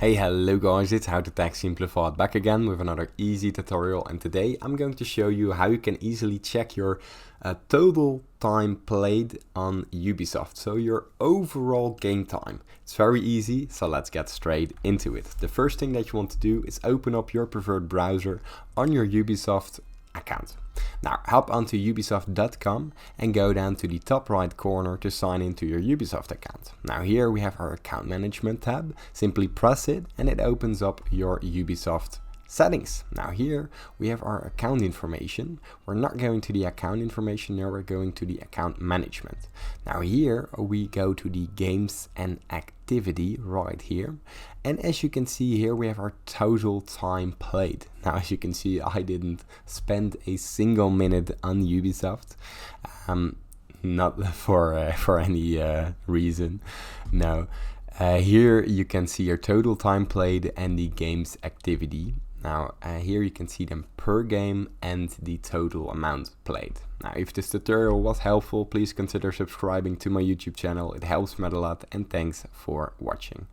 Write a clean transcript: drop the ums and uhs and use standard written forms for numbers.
Hey, hello guys, it's How to Tech Simplified back again with another easy tutorial, and today I'm going to show you how you can easily check your total time played on Ubisoft, so your overall game time. It's very easy, so let's get straight into it. The first thing that you want to do is open up your preferred browser on your Ubisoft account. Now hop onto ubisoft.com and go down to the top right corner to sign into your Ubisoft account. Now here we have our account management tab. Simply press it and it opens up your Ubisoft settings. Now here we have our account information. We're not going to the account information, now we're going to the account management. Now here we go to the games and activity right here, and as you can see here we have our total time played. Now as you can see, I didn't spend a single minute on Ubisoft, not for any reason. No. Here you can see your total time played and the game's activity. Now here you can see them per game and the total amount played. Now if this tutorial was helpful, please consider subscribing to my YouTube channel. It helps me a lot, and thanks for watching.